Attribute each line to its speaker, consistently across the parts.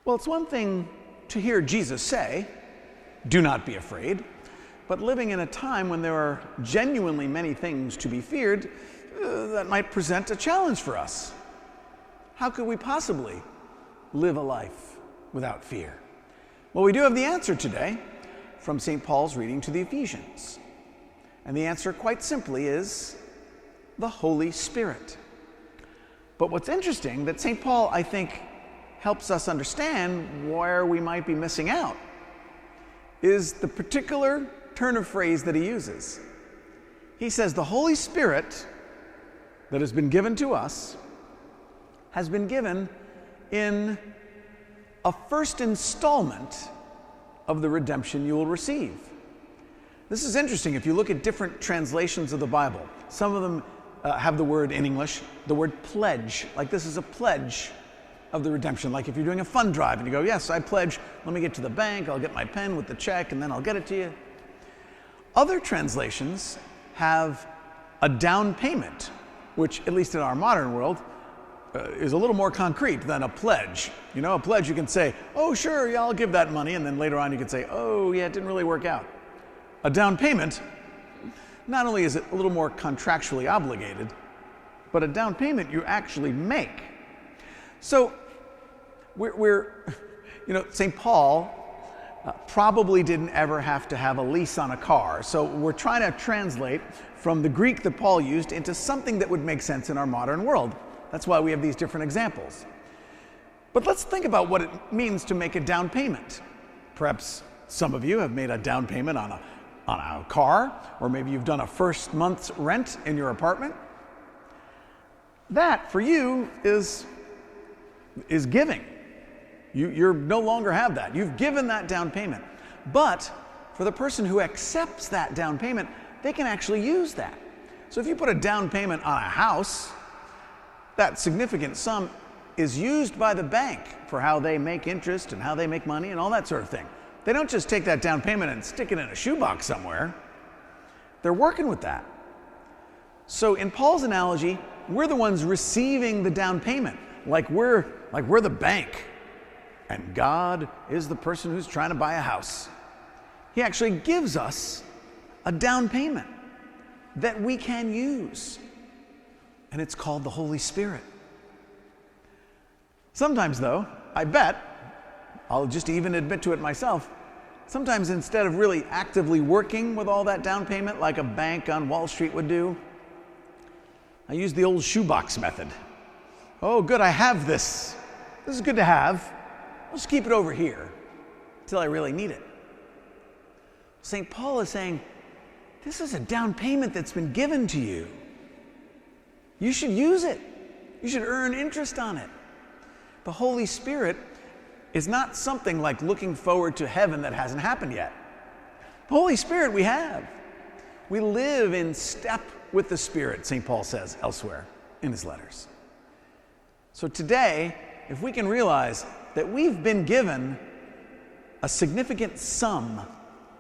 Speaker 1: Well, it's one thing to hear Jesus say, "Do not be afraid," but living in a time when there are genuinely many things to be feared, that might present a challenge for us. How could we possibly live a life without fear? Well, we do have the answer today from St. Paul's reading to the Ephesians. And the answer, quite simply, is the Holy Spirit. But what's interesting, that St. Paul, I think, helps us understand where we might be missing out, is the particular turn of phrase that he uses. He says the Holy Spirit that has been given to us has been given in a first installment of the redemption you will receive. This is interesting. If you look at different translations of the Bible, some of them have the word in English, the word pledge, like this is a pledge of the redemption. Like if you're doing a fund drive and you go, "Yes, I pledge, let me get to the bank, I'll get my pen with the check, and then I'll get it to you." Other translations have a down payment, which, at least in our modern world, is a little more concrete than a pledge. You know, a pledge you can say, "Oh, sure, yeah, I'll give that money," and then later on you can say, "Oh, yeah, it didn't really work out." A down payment, not only is it a little more contractually obligated, but a down payment you actually make. So St. Paul probably didn't ever have to have a lease on a car. So we're trying to translate from the Greek that Paul used into something that would make sense in our modern world. That's why we have these different examples. But let's think about what it means to make a down payment. Perhaps some of you have made a down payment on a car, or maybe you've done a first month's rent in your apartment. That, for you, is giving. You no longer have that. You've given that down payment. But for the person who accepts that down payment, they can actually use that. So if you put a down payment on a house, that significant sum is used by the bank for how they make interest and how they make money and all that sort of thing. They don't just take that down payment and stick it in a shoebox somewhere. They're working with that. So in Paul's analogy, we're the ones receiving the down payment, like we're the bank, and God is the person who's trying to buy a house. He actually gives us a down payment that we can use, and it's called the Holy Spirit. Sometimes, though, I bet, I'll just even admit to it myself, sometimes instead of really actively working with all that down payment like a bank on Wall Street would do, I use the old shoebox method. Oh, good, I have this. This is good to have. I'll just keep it over here until I really need it. St. Paul is saying, this is a down payment that's been given to you. You should use it. You should earn interest on it. The Holy Spirit is not something like looking forward to heaven that hasn't happened yet. The Holy Spirit we have. We live in step with the Spirit, St. Paul says elsewhere in his letters. So today, if we can realize that we've been given a significant sum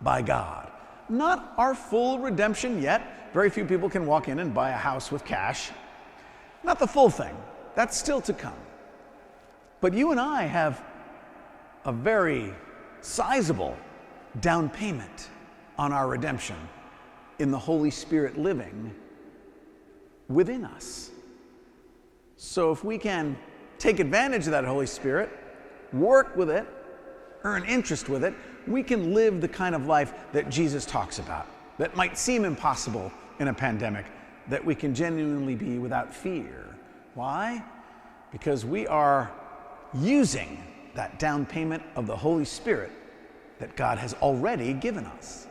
Speaker 1: by God, not our full redemption yet. Very few people can walk in and buy a house with cash. Not the full thing. That's still to come. But you and I have a very sizable down payment on our redemption in the Holy Spirit living within us. So if we can take advantage of that Holy Spirit, work with it, earn interest with it, we can live the kind of life that Jesus talks about, that might seem impossible in a pandemic, that we can genuinely be without fear. Why? Because we are using that down payment of the Holy Spirit that God has already given us.